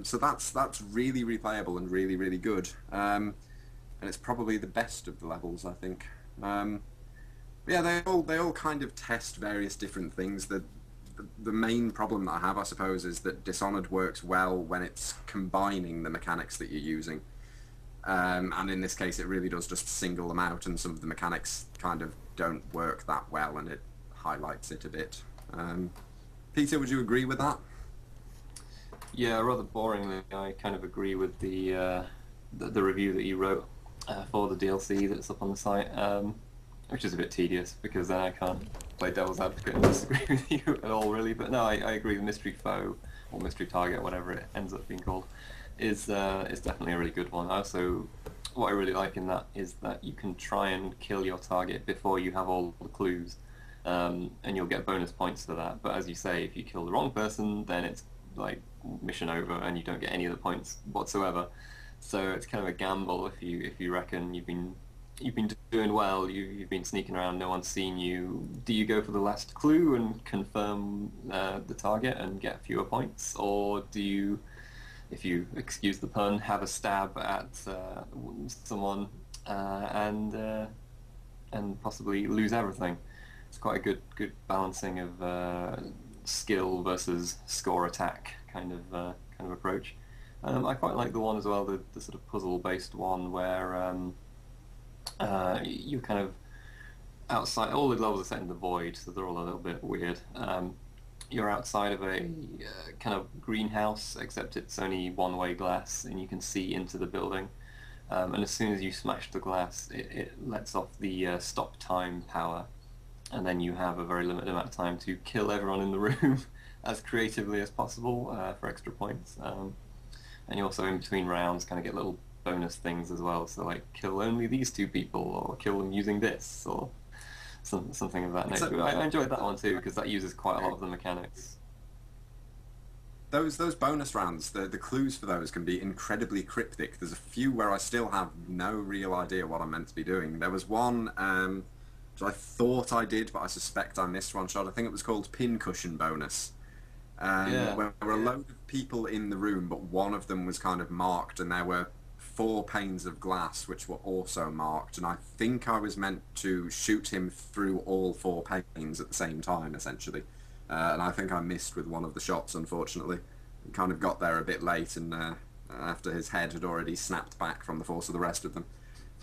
So that's really replayable and really, really good. And it's probably the best of the levels, I think. Yeah, they all kind of test various different things. The main problem that I have, I suppose, is that Dishonored works well when it's combining the mechanics that you're using. And in this case, it really does just single them out, and some of the mechanics kind of don't work that well, and it highlights it a bit. Peter, would you agree with that? Yeah, rather boringly, I kind of agree with the review that you wrote for the DLC that's up on the site, which is a bit tedious because then I can't play devil's advocate and disagree with you at all, really. But no, I agree. The Mystery Foe or Mystery Target, whatever it ends up being called, is definitely a really good one. Also, what I really like in that is that you can try and kill your target before you have all the clues, and you'll get bonus points for that. But as you say, if you kill the wrong person, then it's like mission over and you don't get any of the points whatsoever. So it's kind of a gamble if you reckon you've been doing well, you've been sneaking around, no one's seen you. Do you go for the last clue and confirm the target and get fewer points, or do you, if you excuse the pun, have a stab at someone and possibly lose everything? It's quite a good balancing of skill versus score attack kind of approach. I quite like the one as well, the sort of puzzle-based one where you kind of outside. All the levels are set in the void, so they're all a little bit weird. You're outside of a kind of greenhouse, except it's only one-way glass, and you can see into the building. And as soon as you smash the glass, it lets off the stop time power, and then you have a very limited amount of time to kill everyone in the room as creatively as possible for extra points. and you also in between rounds kind of get little bonus things as well. So like kill only these two people, or kill them using this, or something of that nature. I enjoyed that one too because that uses quite a lot of the mechanics. Those bonus rounds, the clues for those can be incredibly cryptic. There's a few where I still have no real idea what I'm meant to be doing. There was one which I thought I did, but I suspect I missed one shot. I think it was called Pincushion Bonus. Where there were a load of people in the room, but one of them was kind of marked, and there were 4 panes of glass which were also marked, and I think I was meant to shoot him through all 4 panes at the same time, essentially. And I think I missed with one of the shots, unfortunately. Kind of got there a bit late, and after his head had already snapped back from the force of the rest of them.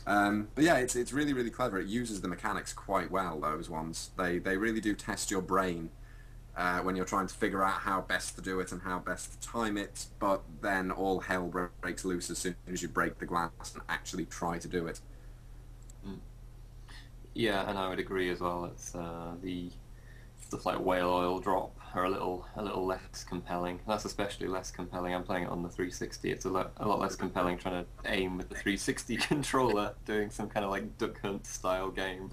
But yeah, it's really, really clever. It uses the mechanics quite well, those ones. They really do test your brain when you're trying to figure out how best to do it and how best to time it, but then all hell breaks loose as soon as you break the glass and actually try to do it. Yeah, and I would agree as well. It's the stuff like whale oil drop are a little less compelling. That's especially less compelling. I'm playing it on the 360. It's a lot less compelling trying to aim with the 360 controller, doing some kind of like Duck Hunt style game.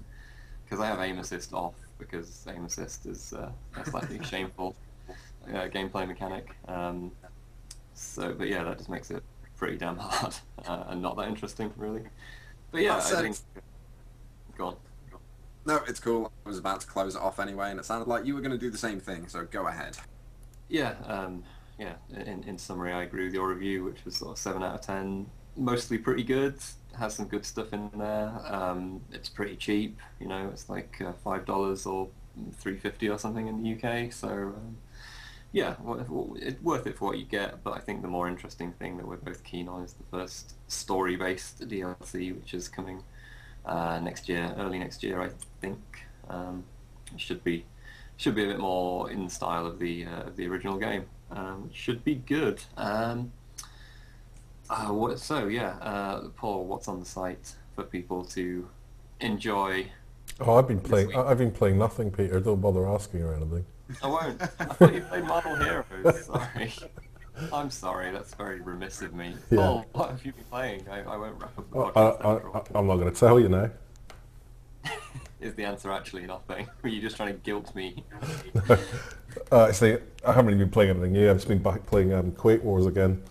Because I have aim assist off, because aim assist is a slightly shameful gameplay mechanic. But yeah, that just makes it pretty damn hard and not that interesting, really. But yeah, I think. Go on. No, it's cool. I was about to close it off anyway, and it sounded like you were going to do the same thing, so go ahead. Yeah, in summary, I agree with your review, which was sort of 7 out of 10. Mostly pretty good. Has some good stuff in there. It's pretty cheap, it's like $5 or $3.50 or something in the UK, so yeah, it's worth it for what you get, but I think the more interesting thing that we're both keen on is the first story-based DLC, which is coming next year, early next year, I think. It should be a bit more in the style of the original game. Should be good. Paul, what's on the site for people to enjoy? Oh, I've been playing nothing, Peter. Don't bother asking or anything. I won't. I thought you played Marvel Heroes. Sorry. I'm sorry, that's very remiss of me. Yeah. Paul, what have you been playing? I won't wrap up the podcast. I'm not going to tell you now. Is the answer actually nothing? Were you just trying to guilt me? See, I haven't even been playing anything new. I've just been back playing Quake Wars again.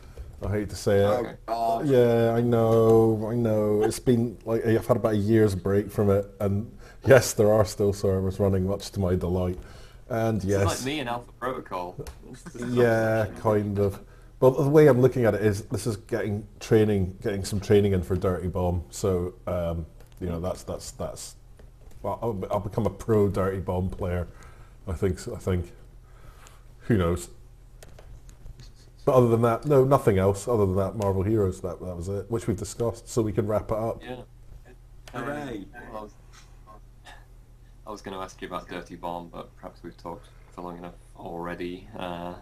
I hate to say it. Oh, yeah, I know. It's been like I've had about a year's break from it, and yes, there are still servers running, much to my delight. And yes, it's like me and Alpha Protocol. Yeah, kind of. But the way I'm looking at it is, this is getting some training in for Dirty Bomb. So that's. Well, I'll become a pro Dirty Bomb player. I think. Who knows? But other than that, no, nothing else. Other than that, Marvel Heroes. That was it, which we've discussed. So we can wrap it up. Yeah. Hooray! I was going to ask you about Dirty Bomb, but perhaps we've talked for long enough already. And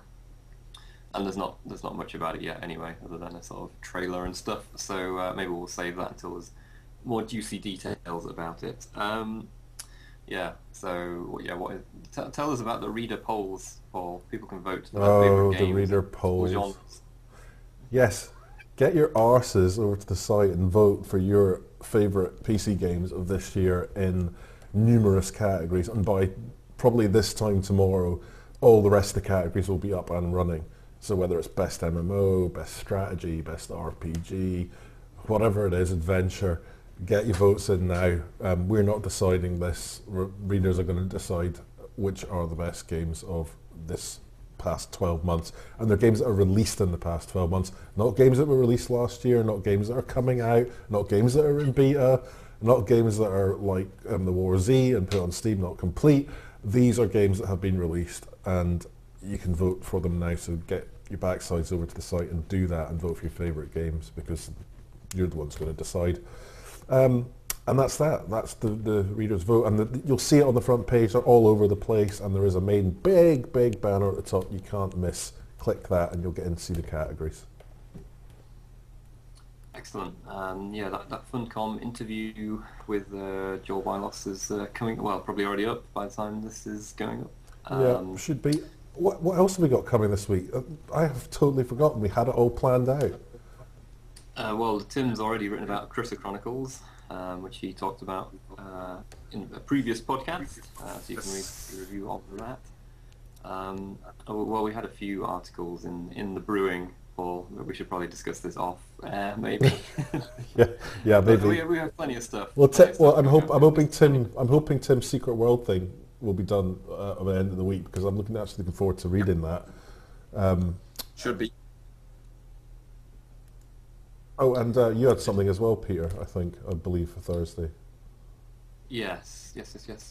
there's not much about it yet anyway, other than a sort of trailer and stuff. So maybe we'll save that until there's more juicy details about it. Tell us about the reader polls, Paul. People can vote about favourite games. The reader polls. Yes. Get your arses over to the site and vote for your favourite PC games of this year in numerous categories. And by probably this time tomorrow, all the rest of the categories will be up and running. So whether it's best MMO, best strategy, best RPG, whatever it is, adventure, get your votes in now. We're not deciding this. Readers are going to decide which are the best games of this past 12 months. And they're games that are released in the past 12 months. Not games that were released last year, not games that are coming out, not games that are in beta, not games that are like the War Z and put on Steam, not complete. These are games that have been released, and you can vote for them now. So get your backsides over to the site and do that and vote for your favourite games, because you're the ones going to decide. And that's that. That's the reader's vote. And you'll see it on the front page. They're all over the place. And there is a main big banner at the top you can't miss. Click that and you'll get in to see the categories. Excellent. That Funcom interview with Joel Wylos is coming, well, probably already up by the time this is going up. Should be. What else have we got coming this week? I have totally forgotten. We had it all planned out. Well, Tim's already written about Critter Chronicles, which he talked about in a previous podcast, so you can read the review of that. Well, we had a few articles in the brewing, Paul, but we should probably discuss this off maybe. yeah, maybe. We have plenty of stuff. Well, I'm hoping Tim's Secret World thing will be done at the end of the week, because I'm actually looking forward to reading that. Should be. Oh, and you had something as well, Peter, I believe, for Thursday. Yes.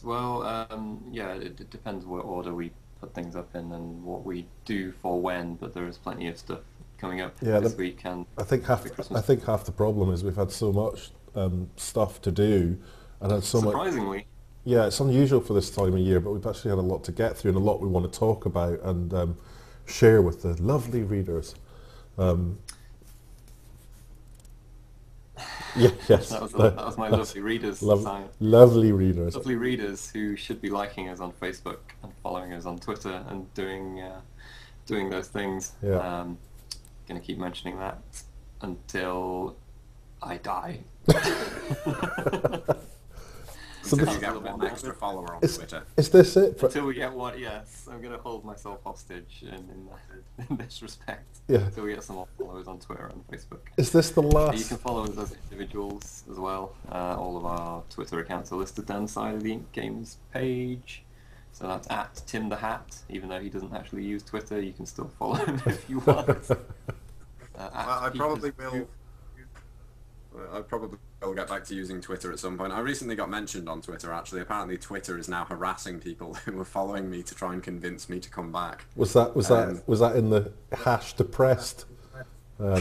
Well, it depends what order we put things up in and what we do for when, but there is plenty of stuff coming up this week. And I think half the problem is we've had so much stuff to do, and had so surprisingly. much. Yeah, it's unusual for this time of year, but we've actually had a lot to get through and a lot we want to talk about and share with the lovely readers. Yes. That was my lovely readers. Lovely readers. Lovely readers who should be liking us on Facebook and following us on Twitter and doing those things. Yeah. Gonna keep mentioning that until I die. So you get one extra follower on Twitter. Is this it? Until we get one, yes. I'm going to hold myself hostage in this respect. Yeah. Until we get some more followers on Twitter and Facebook. Is this the last? You can follow us as individuals as well. All of our Twitter accounts are listed down the side of the IncGamers page. So that's at Tim the Hat. Even though he doesn't actually use Twitter, you can still follow him if you want. I probably will. I probably will get back to using Twitter at some point. I recently got mentioned on Twitter, actually. Apparently Twitter is now harassing people who were following me to try and convince me to come back. Was that in the #depressed? No,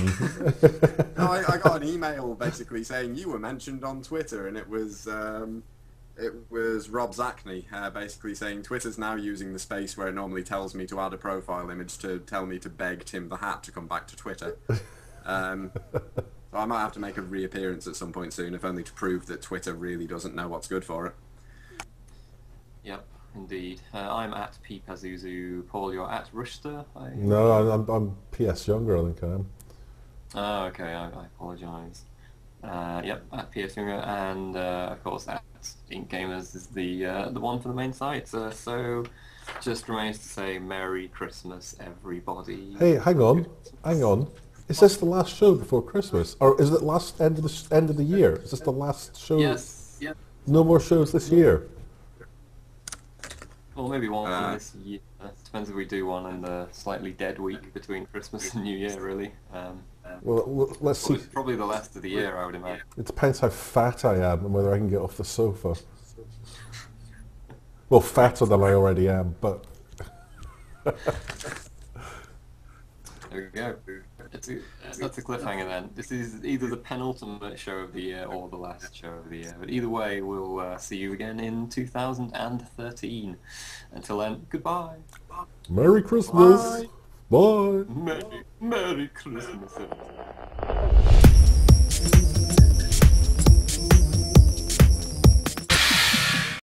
I got an email basically saying you were mentioned on Twitter, and it was Rob Zachney basically saying Twitter's now using the space where it normally tells me to add a profile image to tell me to beg Tim the Hat to come back to Twitter. So I might have to make a reappearance at some point soon, if only to prove that Twitter really doesn't know what's good for it. Yep, indeed. I'm at Pazuzu. Paul, you're at Rushter? No, I'm PS Younger, I think I am. Oh, okay, I apologise. Yep, at PS Younger, and of course at IncGamers is the one for the main site. So just remains to say Merry Christmas, everybody. Hey, hang on. Is this the last show before Christmas, or is it last end of the year? Is this the last show? Yes. Yep. No more shows this year. Well, maybe one this year. Depends if we do one in the slightly dead week between Christmas and New Year, really. Well, let's see. It's probably the last of the year, I would imagine. It depends how fat I am and whether I can get off the sofa. Well, fatter than I already am, but. There we go. That's a cliffhanger then. This is either the penultimate show of the year or the last show of the year. But either way, we'll see you again in 2013. Until then, goodbye. Merry Christmas. Bye. Merry Christmas.